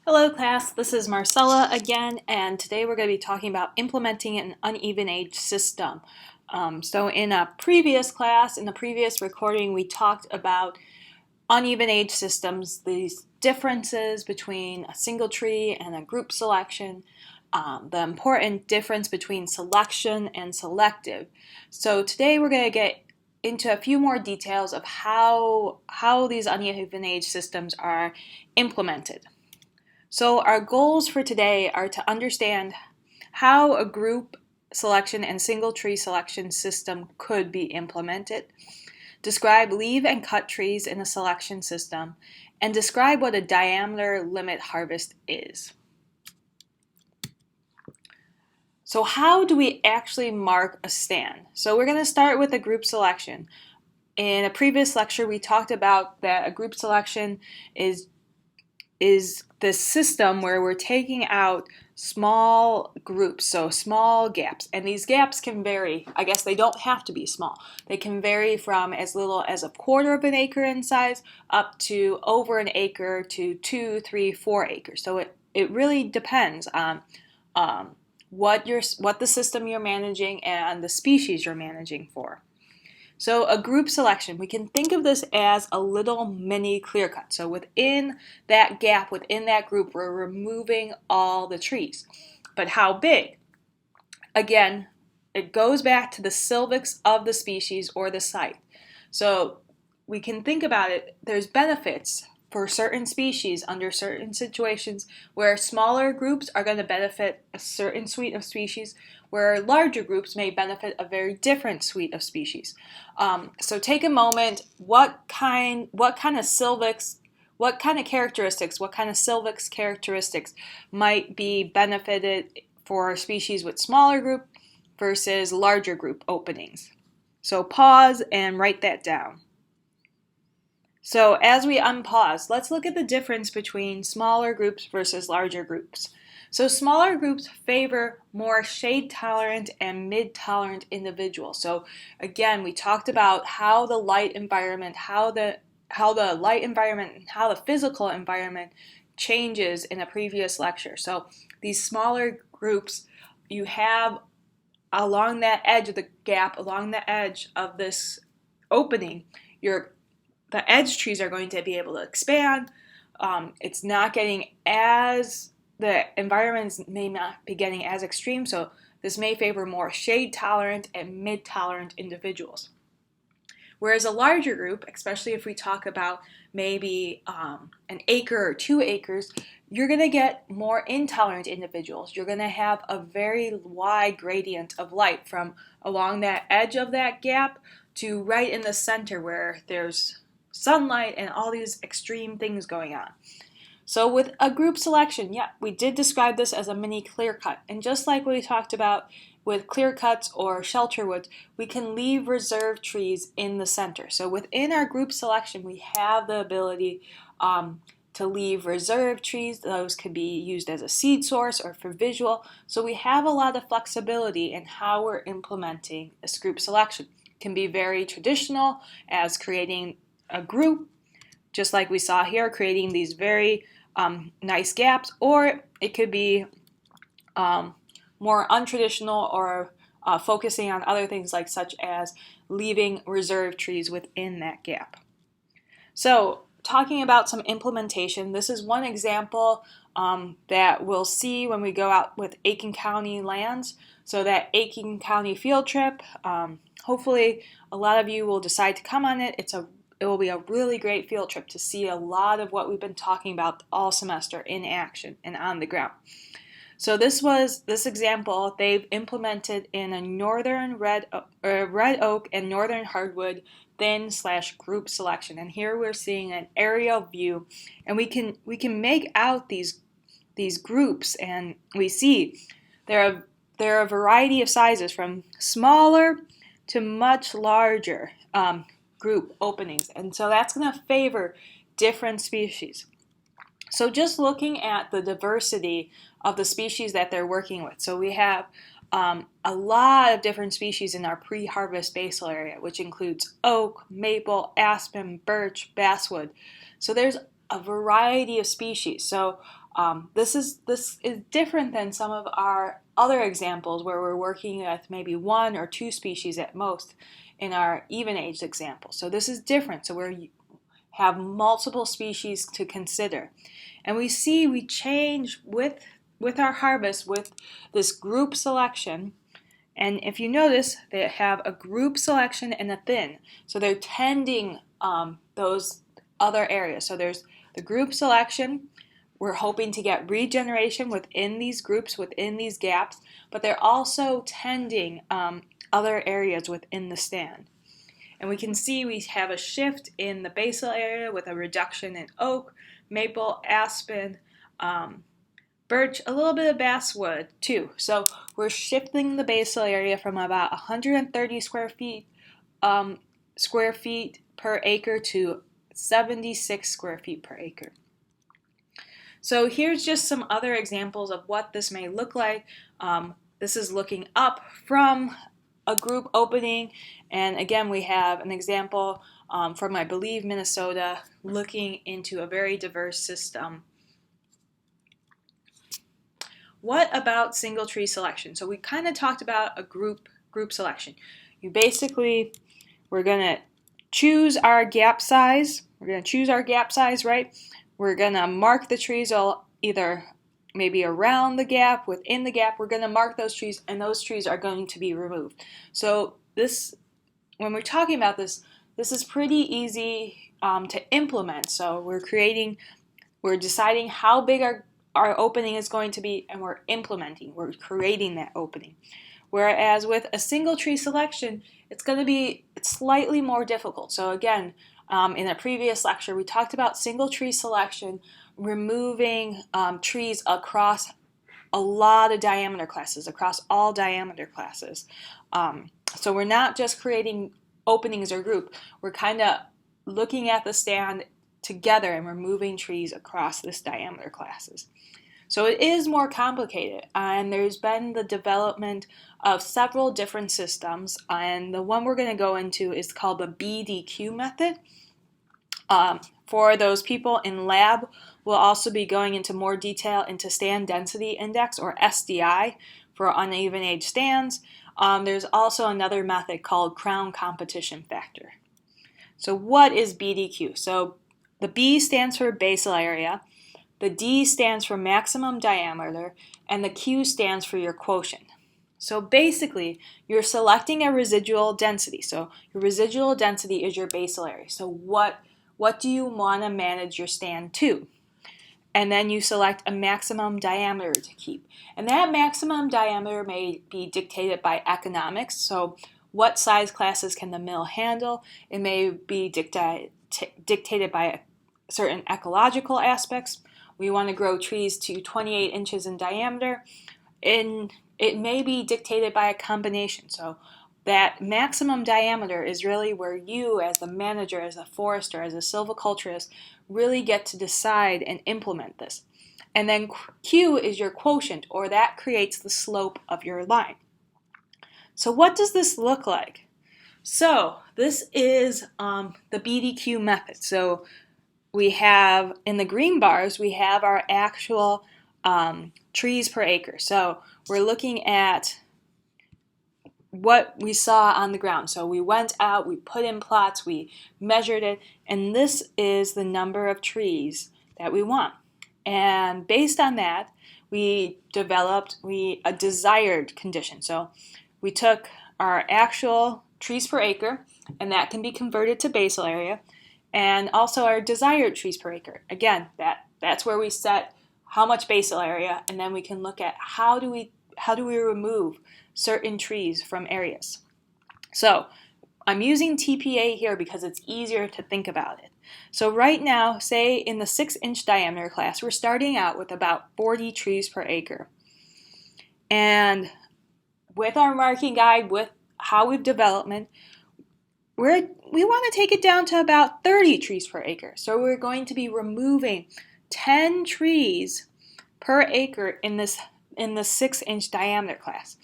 Hello class, this is Marcella again, and today we're going to be talking about implementing an uneven age system. So in a previous class, in the previous recording, we talked about uneven age systems, these differences between a single tree and a group selection, the important difference between selection and selective. So today we're going to get into a few more details of how these uneven age systems are implemented. So our goals for today are to understand how a group selection and single tree selection system could be implemented, describe leave and cut trees in a selection system, and describe what a diameter limit harvest is. So how do we actually mark a stand? So we're going to start with a group selection. In a previous lecture, we talked about that a group selection is this system where we're taking out small groups, so small gaps. And these gaps can vary. I guess they don't have to be small. They can vary from as little as a quarter of an acre in size up to over an acre to 2, 3, 4 acres. So it really depends on what the system you're managing and the species you're managing for. So a group selection, we can think of this as a little mini clear cut. So within that gap, within that group, we're removing all the trees. But how big? Again, it goes back to the sylvix of the species or the site. So we can think about it, there's benefits for certain species under certain situations where smaller groups are going to benefit a certain suite of species, where larger groups may benefit a very different suite of species. So take a moment, what kind of sylvix, what kind of characteristics, what kind of sylvix characteristics might be benefited for species with smaller group versus larger group openings. So pause and write that down. So as we unpause, let's look at the difference between smaller groups versus larger groups. So smaller groups favor more shade-tolerant and mid-tolerant individuals. So again, we talked about how the light environment, how the light environment and how the physical environment changes in a previous lecture. So these smaller groups, you have along that edge of the gap, along the edge of this opening, the edge trees are going to be able to expand. It's not getting the environments may not be getting as extreme, so this may favor more shade-tolerant and mid-tolerant individuals. Whereas a larger group, especially if we talk about maybe an acre or 2 acres, you're going to get more intolerant individuals. You're going to have a very wide gradient of light from along that edge of that gap to right in the center where there's sunlight and all these extreme things going on. So with a group selection, yeah, we did describe this as a mini clear cut. And just like we talked about with clear cuts or shelter woods, we can leave reserve trees in the center. So within our group selection, we have the ability to leave reserve trees. Those could be used as a seed source or for visual. So we have a lot of flexibility in how we're implementing this group selection. It can be very traditional as creating a group, just like we saw here, creating these very nice gaps, or it could be more untraditional or focusing on other things like such as leaving reserve trees within that gap. So talking about some implementation, this is one example that we'll see when we go out with Aiken County lands. So that Aiken County field trip, hopefully a lot of you will decide to come on it. It will be a really great field trip to see a lot of what we've been talking about all semester in action and on the ground. So this example they've implemented in a northern red oak and northern hardwood thin/group selection. And here we're seeing an aerial view, and we can make out these groups, and we see there are a variety of sizes from smaller to much larger group openings, and so that's going to favor different species. So just looking at the diversity of the species that they're working with, so we have a lot of different species in our pre-harvest basal area, which includes oak, maple, aspen, birch, basswood. So there's a variety of species. So This is different than some of our other examples where we're working with maybe 1 or 2 species at most in our even-aged example. So this is different. So we have multiple species to consider. And we change with our harvest with this group selection. And if you notice, they have a group selection and a thin. So they're tending those other areas. So there's the group selection. We're hoping to get regeneration within these groups, within these gaps, but they're also tending other areas within the stand. And we can see we have a shift in the basal area with a reduction in oak, maple, aspen, birch, a little bit of basswood too. So we're shifting the basal area from about 130 square feet per acre to 76 square feet per acre. So here's just some other examples of what this may look like. This is looking up from a group opening, and again we have an example from, I believe, Minnesota, looking into a very diverse system. What about single tree selection? So we kind of talked about a group selection. We're going to choose our gap size. We're going to choose our gap size, right? We're going to mark the trees all either maybe around the gap, within the gap. We're going to mark those trees, and those trees are going to be removed. So when we're talking about this is pretty easy to implement. So we're deciding how big our opening is going to be, and we're creating that opening. Whereas with a single tree selection, it's going to be slightly more difficult. So again, in a previous lecture, we talked about single tree selection, removing trees across a lot of diameter classes, across all diameter classes. So we're not just creating openings or group, we're kind of looking at the stand together and removing trees across this diameter classes. So it is more complicated, and there's been the development of several different systems, and the one we're going to go into is called the BDQ method. For those people in lab, we'll also be going into more detail into stand density index, or SDI, for uneven age stands. There's also another method called crown competition factor. So what is BDQ? So the B stands for basal area, the D stands for maximum diameter, and the Q stands for your quotient. So basically, you're selecting a residual density. So your residual density is your basal area. So what do you want to manage your stand to? And then you select a maximum diameter to keep. And that maximum diameter may be dictated by economics. So what size classes can the mill handle? It may be dictated by certain ecological aspects. We want to grow trees to 28 inches in diameter, and it may be dictated by a combination. So that maximum diameter is really where you, as the manager, as a forester, as a silviculturist, really get to decide and implement this. And then Q is your quotient, or that creates the slope of your line. So what does this look like? So this is the BDQ method. So we have, in the green bars, we have our actual trees per acre. So we're looking at what we saw on the ground. So we went out, we put in plots, we measured it, and this is the number of trees that we want. And based on that, we developed a desired condition. So we took our actual trees per acre, and that can be converted to basal area, and also our desired trees per acre. Again, that's where we set how much basal area, and then we can look at how do we remove certain trees from areas. So I'm using TPA here because it's easier to think about it. So right now, say in the 6-inch diameter class, we're starting out with about 40 trees per acre. And with our marking guide, with how we've development, we want to take it down to about 30 trees per acre. So we're going to be removing 10 trees per acre in the 6-inch diameter class.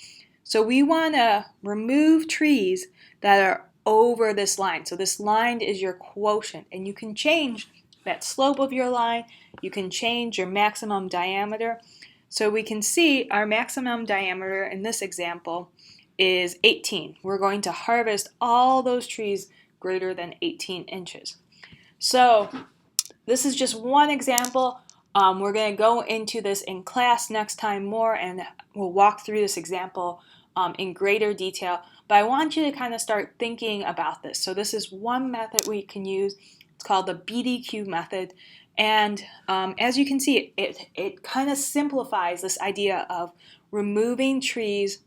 So we want to remove trees that are over this line. So this line is your quotient, and you can change that slope of your line. You can change your maximum diameter. So we can see our maximum diameter in this example is 18. We're going to harvest all those trees greater than 18 inches. So this is just one example. We're going to go into this in class next time more, and we'll walk through this example in greater detail. But I want you to kind of start thinking about this. So this is one method we can use. It's called the BDQ method. And as you can see, it kind of simplifies this idea of removing trees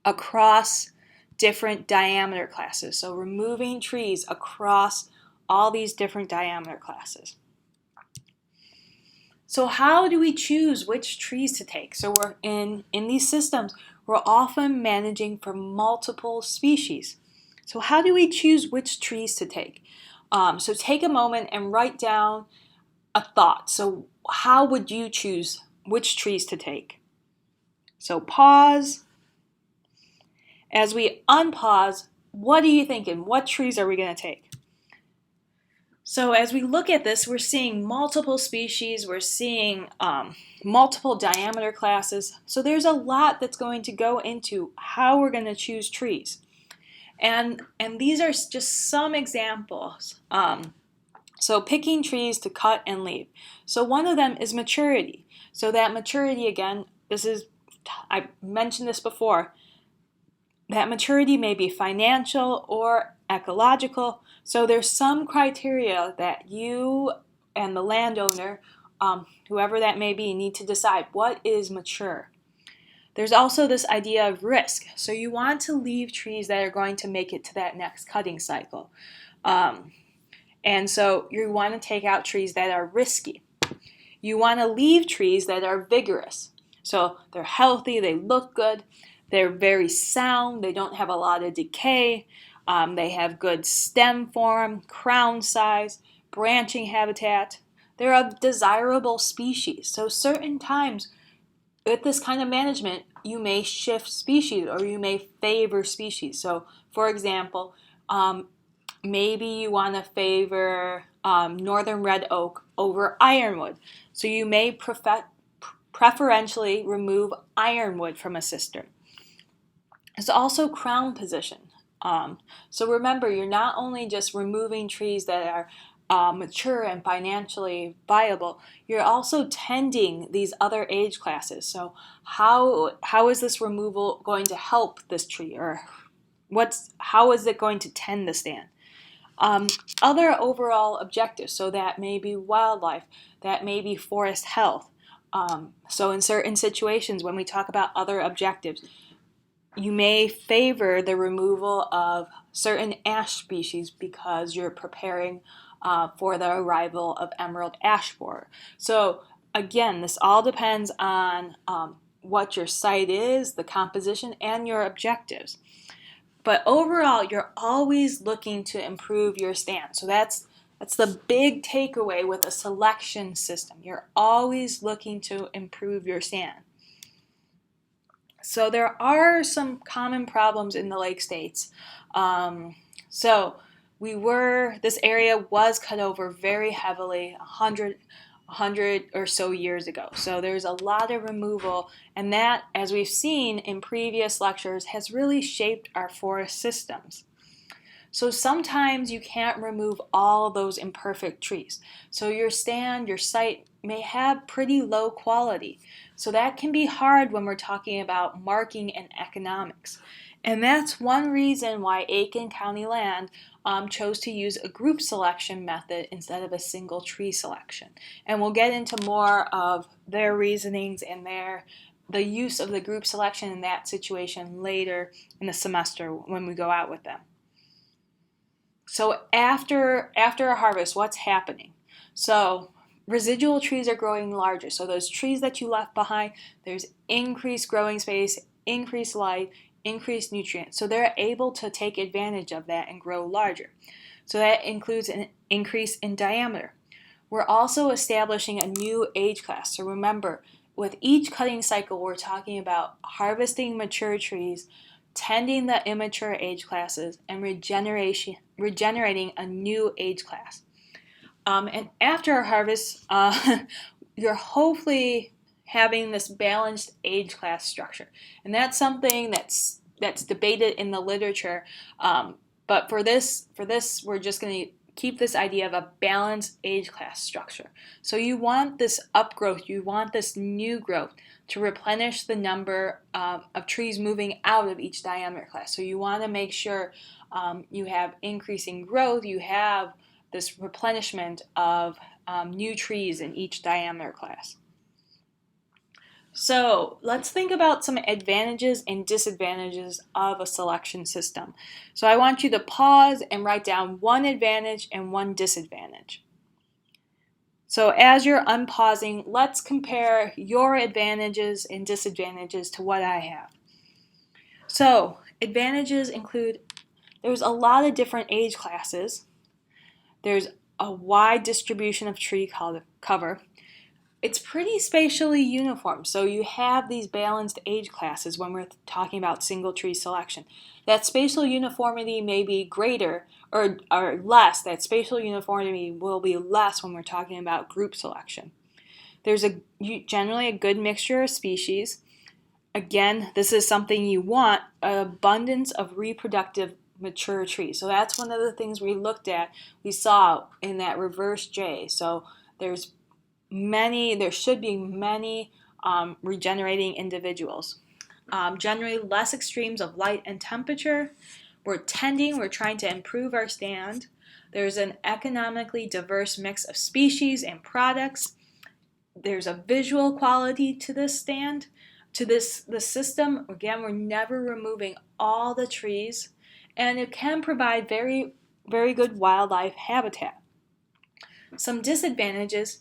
across different diameter classes. So removing trees across all these different diameter classes. So how do we choose which trees to take? So we're in these systems, we're often managing for multiple species. So how do we choose which trees to take? So take a moment and write down a thought. So how would you choose which trees to take? So pause. As we unpause, what are you thinking? What trees are we going to take? So as we look at this, we're seeing multiple species, we're seeing multiple diameter classes. So there's a lot that's going to go into how we're going to choose trees. And these are just some examples. So picking trees to cut and leave. So one of them is maturity. So that maturity, again, I mentioned this before, that maturity may be financial or ecological. So there's some criteria that you and the landowner, whoever that may be, need to decide what is mature. There's also this idea of risk. So you want to leave trees that are going to make it to that next cutting cycle. And so you want to take out trees that are risky. You want to leave trees that are vigorous. So they're healthy, they look good, they're very sound, they don't have a lot of decay, they have good stem form, crown size, branching habitat. They're a desirable species. So certain times with this kind of management, you may shift species or you may favor species. So for example, maybe you want to favor northern red oak over ironwood. So you may preferentially remove ironwood from a cistern. There's also crown position. So remember, you're not only just removing trees that are mature and financially viable, you're also tending these other age classes. So how is this removal going to help this tree, or how is it going to tend the stand? Other overall objectives, so that may be wildlife, that may be forest health. So in certain situations, when we talk about other objectives, you may favor the removal of certain ash species because you're preparing for the arrival of emerald ash borer. So again, this all depends on what your site is, the composition, and your objectives. But overall, you're always looking to improve your stand. So that's the big takeaway with a selection system. You're always looking to improve your stand. So there are some common problems in the Lake States. This area was cut over very heavily 100 or so years ago. So there's a lot of removal, and that, as we've seen in previous lectures, has really shaped our forest systems. So sometimes you can't remove all those imperfect trees. So your site may have pretty low quality. So that can be hard when we're talking about marking and economics. And that's one reason why Aiken County Land chose to use a group selection method instead of a single tree selection. And we'll get into more of their reasonings and the use of the group selection in that situation later in the semester when we go out with them. So after a harvest, what's happening? So residual trees are growing larger. So those trees that you left behind, there's increased growing space, increased light, increased nutrients. So they're able to take advantage of that and grow larger. So that includes an increase in diameter. We're also establishing a new age class. So remember, with each cutting cycle, we're talking about harvesting mature trees, tending the immature age classes, and regenerating a new age class. And after a harvest, you're hopefully having this balanced age class structure, and that's something that's debated in the literature. But for this, we're just going to keep this idea of a balanced age class structure. So you want this upgrowth, you want this new growth to replenish the number of trees moving out of each diameter class. So you want to make sure you have increasing growth, you have this replenishment of new trees in each diameter class. So let's think about some advantages and disadvantages of a selection system. So I want you to pause and write down one advantage and one disadvantage. So as you're unpausing, let's compare your advantages and disadvantages to what I have. So advantages include there's a lot of different age classes. There's a wide distribution of tree cover. It's pretty spatially uniform, so you have these balanced age classes when we're talking about single tree selection. That spatial uniformity may be greater or less. That spatial uniformity will be less when we're talking about group selection. There's generally a good mixture of species. Again, this is something you want, an abundance of reproductive mature trees. So that's one of the things we looked at, we saw in that reverse J. So there should be many regenerating individuals. Generally less extremes of light and temperature. We're trying to improve our stand. There's an economically diverse mix of species and products. There's a visual quality to this stand, to the system. Again, we're never removing all the trees, and it can provide very, very good wildlife habitat. Some disadvantages,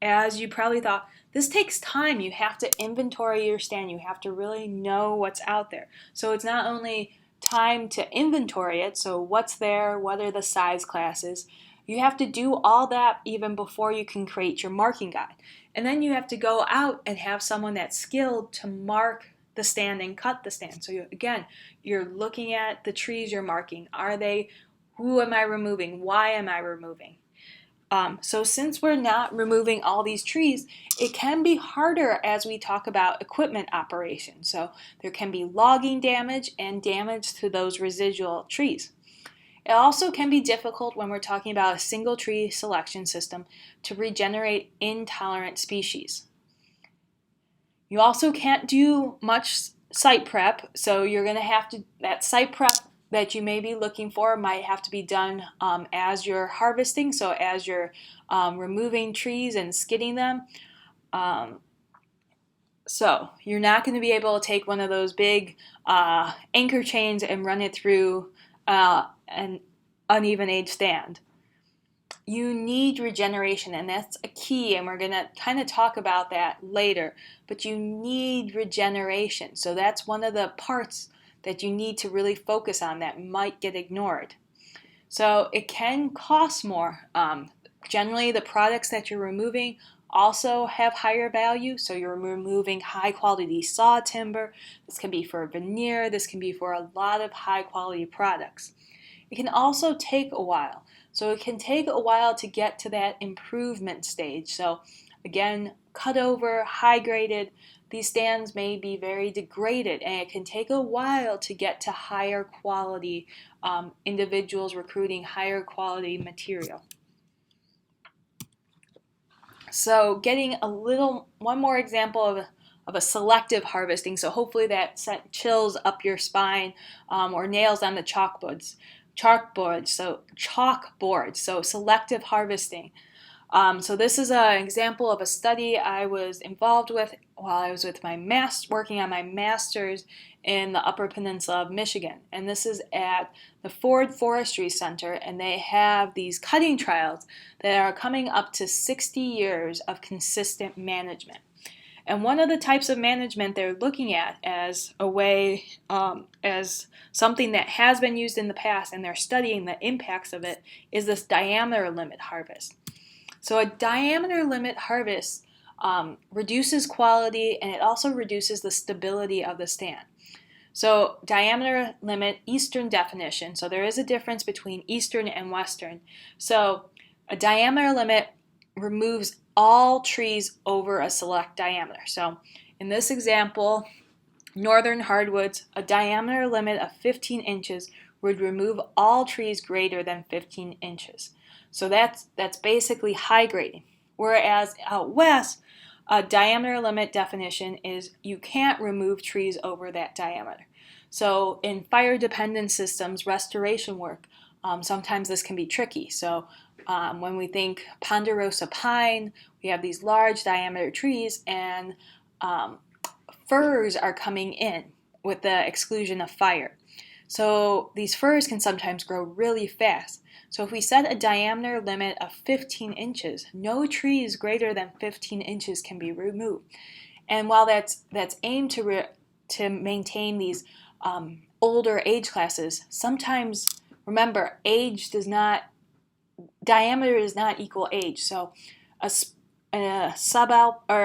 as you probably thought, this takes time. You have to inventory your stand. You have to really know what's out there. So it's not only time to inventory it, so what's there, what are the size classes. You have to do all that even before you can create your marking guide. And then you have to go out and have someone that's skilled to mark the stand and cut the stand. So you're looking at the trees you're marking. Who am I removing? Why am I removing? So since we're not removing all these trees, it can be harder as we talk about equipment operation. So there can be logging damage and damage to those residual trees. It also can be difficult when we're talking about a single tree selection system to regenerate intolerant species. You also can't do much site prep, so you're going to have to, that site prep that you may be looking for might have to be done as you're harvesting, so as you're removing trees and skidding them. So you're not going to be able to take one of those big anchor chains and run it through an uneven age stand. You need regeneration, and that's a key, and we're going to kind of talk about that later, but you need regeneration. So that's one of the parts that you need to really focus on that might get ignored. So it can cost more. Generally, the products that you're removing also have higher value, so you're removing high quality saw timber. This can be for veneer, this can be for a lot of high quality products. It can also take a while. So it can take a while to get to that improvement stage. So again, cut over, high graded, these stands may be very degraded, and it can take a while to get to higher quality individuals recruiting higher quality material. So getting one more example of a selective harvesting. So hopefully that sent chills up your spine or nails on the chalkboards. So selective harvesting. So this is an example of a study I was involved with while I was working on my master's in the Upper Peninsula of Michigan. And this is at the Ford Forestry Center, and they have these cutting trials that are coming up to 60 years of consistent management. And one of the types of management they're looking at as a way, as something that has been used in the past, and they're studying the impacts of it, is this diameter limit harvest. So a diameter limit harvest reduces quality, and it also reduces the stability of the stand. So diameter limit, Eastern definition. So there is a difference between Eastern and Western. So A diameter limit removes all trees over a select diameter. So in this example, northern hardwoods, a diameter limit of 15 inches would remove all trees greater than 15 inches. So that's basically high grading. Whereas out west, a diameter limit definition is you can't remove trees over that diameter. So in fire dependent systems, restoration work, sometimes this can be tricky. So when we think ponderosa pine, we have these large diameter trees, and firs are coming in with the exclusion of fire. So these firs can sometimes grow really fast. So if we set a diameter limit of 15 inches, no trees greater than 15 inches can be removed. And while that's aimed to maintain these older age classes, sometimes remember diameter does not equal age. So a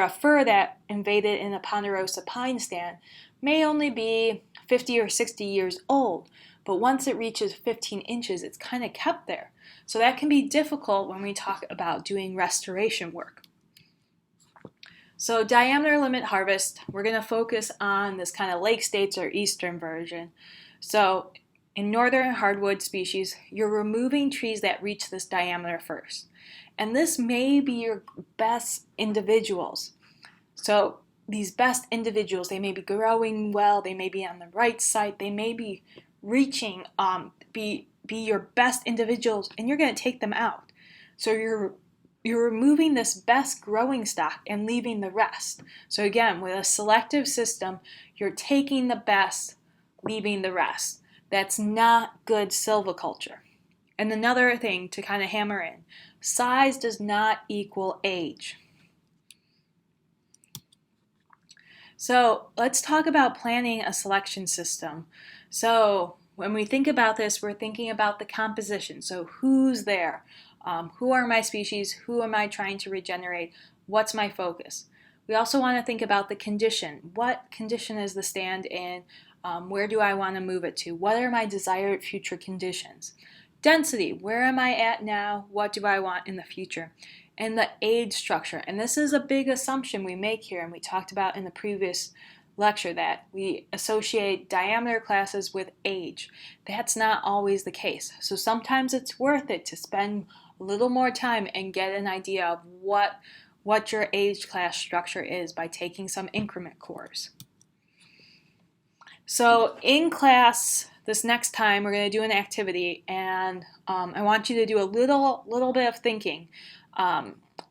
fir that invaded in a ponderosa pine stand may only be 50 or 60 years old, but once it reaches 15 inches, it's kind of kept there. So that can be difficult when we talk about doing restoration work. So diameter limit harvest, we're going to focus on this kind of Lake States or eastern version. So in northern hardwood species, you're removing trees that reach this diameter first. And this may be your best individuals. So these best individuals, they may be growing well, they may be on the right side, they may be reaching, be your best individuals, and you're going to take them out. So you're removing this best growing stock and leaving the rest. So again, with a selective system, you're taking the best, leaving the rest. That's not good silviculture. And another thing to kind of hammer in, size does not equal age. So let's talk about planning a selection system. So when we think about this, we're thinking about the composition. So who's there? Who are my species? Who am I trying to regenerate? What's my focus? We also want to think about the condition. What condition is the stand in? Where do I want to move it to? What are my desired future conditions? Density, where am I at now? What do I want in the future? And the age structure. And this is a big assumption we make here, and we talked about in the previous lecture that we associate diameter classes with age. That's not always the case. So sometimes it's worth it to spend a little more time and get an idea of what your age class structure is by taking some increment course. So in class, this next time we're going to do an activity, and I want you to do a little bit of thinking.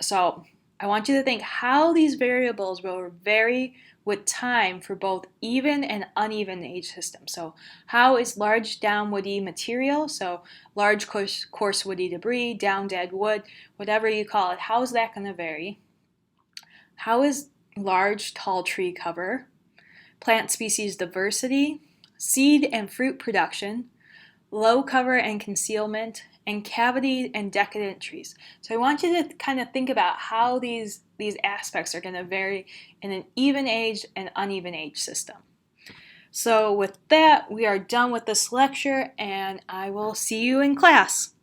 So I want you to think how these variables will vary with time for both even and uneven age systems. So how is large down woody material, so large coarse woody debris, down dead wood, whatever you call it, how is that going to vary? How is large tall tree cover, plant species diversity, seed and fruit production, low cover and concealment, and cavity and decadent trees. So I want you to kind of think about how these aspects are going to vary in an even age and uneven age system. So with that, we are done with this lecture, and I will see you in class.